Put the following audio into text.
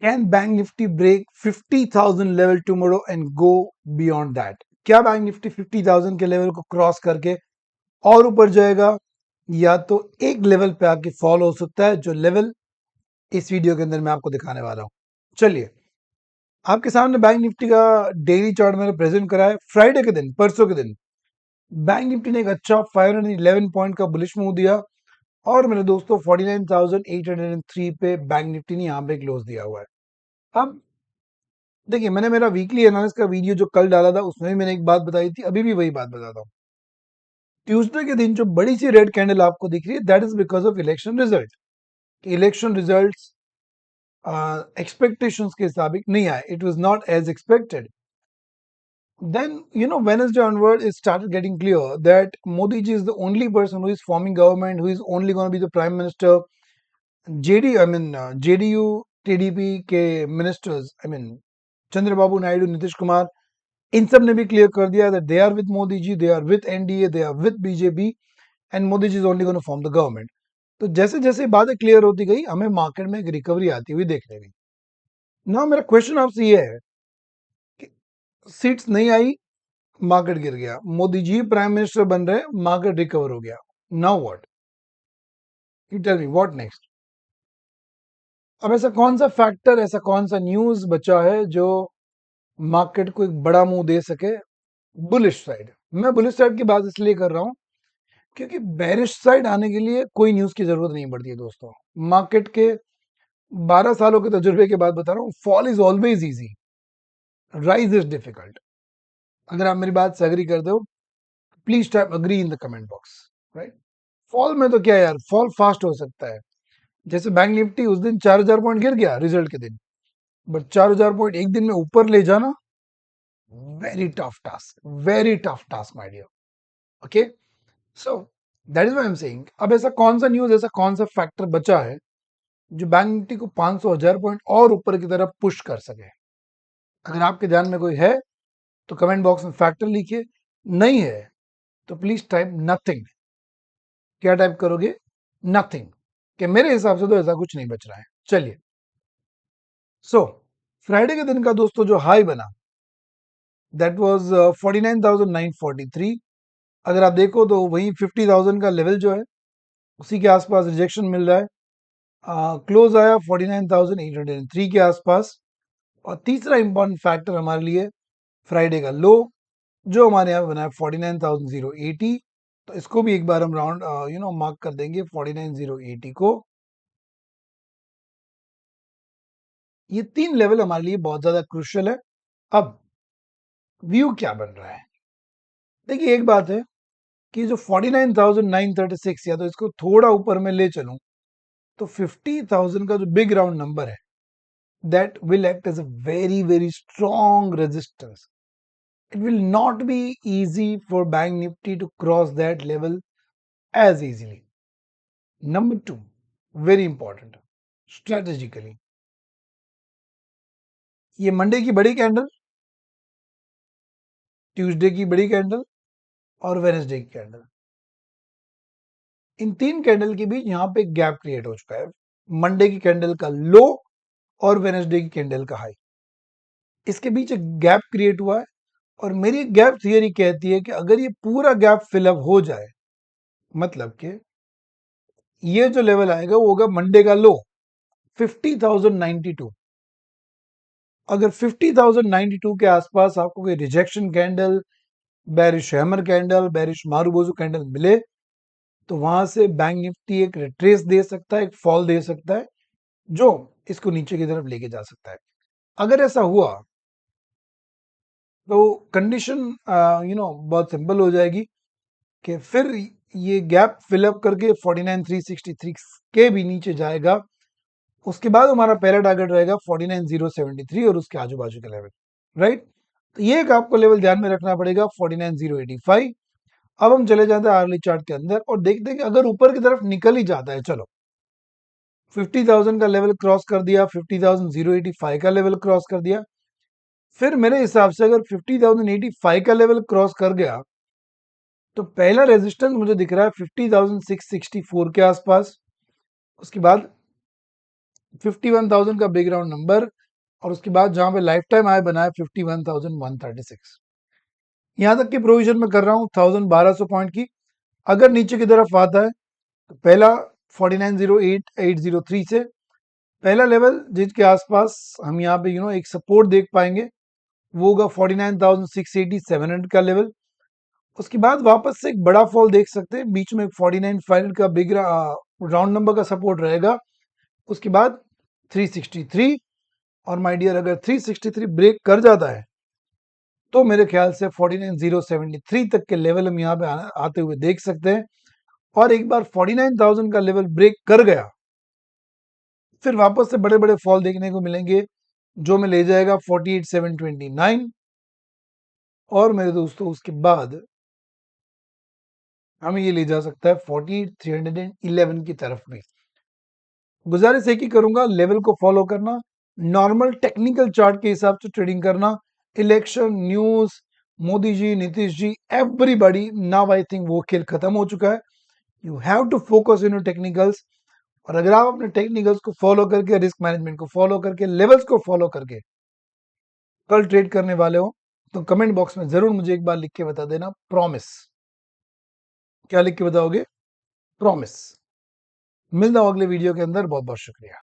Can bank Nifty break 50,000 level tomorrow and go beyond that? क्या bank Nifty 50,000 के level को cross करके और ऊपर जाएगा, या तो एक लेवल पे आके फॉल हो सकता है, जो लेवल इस वीडियो के अंदर मैं आपको दिखाने वाला हूं। चलिए, आपके सामने बैंक निफ्टी का डेली चार्ट मैंने प्रेजेंट करा है। फ्राइडे के दिन, परसों के दिन, बैंक निफ्टी ने एक अच्छा 511 पॉइंट का बुलिश मूव दिया, और मेरे दोस्तों 49,803 पे बैंक निफ्टी ने यहाँ पे क्लोज दिया हुआ है। अब देखिए, मैंने मेरा वीकली एनालिसिस का वीडियो जो कल डाला था, उसमें भी मैंने एक बात बताई थी, अभी भी वही बात बताता हूँ। ट्यूसडे के दिन जो बड़ी सी रेड कैंडल आपको दिख रही है, that is because of election result. Election results expectations के मुताबिक नहीं आए, it was not as expected. Then, Wednesday onward, it started getting clear that Modi ji is the only person who is forming government, who is only going to be the prime minister. JDU, TDP के ministers, Chandrababu Naidu, Nitish Kumar, इन सब ने भी clear कर दिया that they are with Modi ji, they are with NDA, they are with BJP, and Modi ji is only going to form the government. तो जैसे जैसे बातें क्लियर होती गई, हमें मार्केट में एक रिकवरी आती हुई देखने गई। ना मेरा क्वेश्चन आपसे ये है कि सीट्स नहीं आई, मार्केट गिर गया, मोदी जी प्राइम मिनिस्टर बन रहे, मार्केट रिकवर हो गया। Now what? You tell me what next? अब ऐसा कौन सा फैक्टर, ऐसा कौन सा न्यूज बचा है जो मार्केट को एक बड़ा मुंह दे सके बुलिश साइड? मैं बुलिश साइड की बात इसलिए कर रहा हूं क्योंकि बेरिश साइड आने के लिए कोई न्यूज की जरूरत नहीं पड़ती है दोस्तों। मार्केट के 12 सालों के तजुर्बे के बाद बता रहा हूँ, fall is always easy, rise is difficult. अगर आप मेरी बात से अग्री करते हो, please type agree in the comment box, right? Fall में तो क्या यार, फॉल फास्ट हो सकता है। जैसे बैंक निफ्टी उस दिन 4,000 पॉइंट गिर गया रिजल्ट के दिन, बट 4,000 पॉइंट एक दिन में ऊपर ले जाना, very tough task, very tough task my dear. Okay, so that is why I am saying, अब ऐसा कौन सा न्यूज, ऐसा कौन सा फैक्टर बचा है जो बैंक निफ्टी को 500,000 पॉइंट और ऊपर की तरफ पुश कर सके? अगर आपके ध्यान में कोई है तो कमेंट बॉक्स में फैक्टर लिखिए, नहीं है तो प्लीज टाइप नथिंग। क्या टाइप करोगे? नथिंग। कि मेरे हिसाब से तो ऐसा कुछ नहीं बच रहा है। चलिए, सो फ्राइडे के दिन का दोस्तों जो हाई बना, दैट वाज 49,943। अगर आप देखो तो वही 50,000 का लेवल जो है, उसी के आसपास रिजेक्शन मिल रहा है। क्लोज आया 49,803 के आसपास। और तीसरा इंपॉर्टेंट फैक्टर हमारे लिए, फ्राइडे का लो जो हमारे यहाँ बना है 49,080। तो इसको भी एक बार हम राउंड मार्क कर देंगे 49,080 को। ये तीन लेवल हमारे लिए बहुत ज्यादा क्रुशियल है। अब व्यू क्या बन रहा है? देखिए, एक बात है कि जो 49,936, या तो इसको थोड़ा ऊपर में ले चलूं तो 50,000 का जो बिग राउंड नंबर है, that will act as a very very strong resistance. It will not be easy for bank Nifty to cross that level as easily. Number two, very important, strategically, ये Monday की बड़ी candle, Tuesday की बड़ी candle, और Wednesday की candle, इन तीन candle के बीच यहां पे गैप क्रिएट हो चुका है। मंडे की कैंडल का लो और वेनेसडे की कैंडल का हाई, इसके बीच एक गैप क्रिएट हुआ है। और मेरी गैप थियरी कहती है कि अगर ये पूरा गैप फिलअप हो जाए, मतलब कि ये जो लेवल आएगा वो होगा मंडे का लो 50,092। अगर 50,092 के आसपास आपको कोई rejection candle, bearish hammer candle, bearish marubozu candle मिले, तो वहां से बैंक निफ्टी एक रिट्रेस दे सकता है, एक फॉल दे सकता है, जो इसको नीचे की तरफ लेके जा सकता है। अगर ऐसा हुआ तो कंडीशन बहुत सिंपल हो जाएगी कि फिर ये गैप फिलअप करके 49,363 के भी नीचे जाएगा। उसके बाद हमारा पहला टारगेट रहेगा 49,073 और उसके आजू बाजू के लेवल, राइट? तो ये एक आपको लेवल ध्यान में रखना पड़ेगा, 49,085। अब हम चले जाते हैं आर्ली चार्ट के अंदर और देखते हैं कि अगर ऊपर की तरफ निकल ही जाता है, चलो 50,000 का लेवल क्रॉस कर दिया, 50,085 का लेवल क्रॉस कर दिया, फिर मेरे हिसाब से अगर 50,085 का लेवल क्रॉस कर गया तो पहला रेजिस्टेंस मुझे दिख रहा है 50,664 के आसपास। उसके बाद 51,000 का बिग राउंड नंबर, और उसके बाद जहां पे लाइफ टाइम हाई बनाया 51,136। यहां तक की प्रोविजन में कर रहा हूं 1,1200 पॉइंट की। अगर नीचे की तरफ आता है तो पहला 49,08,803 से पहला लेवल जिसके आसपास हम यहाँ पे एक सपोर्ट देख पाएंगे, वो होगा 49,680 700 का लेवल। उसके बाद वापस से एक बड़ा फॉल देख सकते हैं, बीच में 49,500 का बिग राउंड नंबर का सपोर्ट रहेगा। उसके बाद 363, और माय डियर अगर 363 ब्रेक कर जाता है तो मेरे ख्याल से 49,073 तक के लेवल हम यहाँ पे आते हुए देख सकते हैं। और एक बार 49,000 का लेवल ब्रेक कर गया, फिर वापस से बड़े बड़े फॉल देखने को मिलेंगे, जो में ले जाएगा 48,729। और मेरे दोस्तों उसके बाद हमें ये ले जा सकता है 48,311 की तरफ में। गुजारिश एक ही करूंगा, लेवल को फॉलो करना, नॉर्मल टेक्निकल चार्ट के हिसाब से ट्रेडिंग करना। Election news, Modi ji, Nitish ji, everybody, now I think वो खेल खत्म हो चुका है। You have to focus in technicals. और अगर आप अपने टेक्निकल्स को फॉलो करके, रिस्क मैनेजमेंट को फॉलो करके, लेवल्स को फॉलो करके कल ट्रेड करने वाले हो, तो कमेंट बॉक्स में जरूर मुझे एक बार लिख के बता देना, प्रॉमिस। क्या लिख के बताओगे? प्रॉमिस। मिलता हूं अगले वीडियो के अंदर। बहुत बहुत शुक्रिया।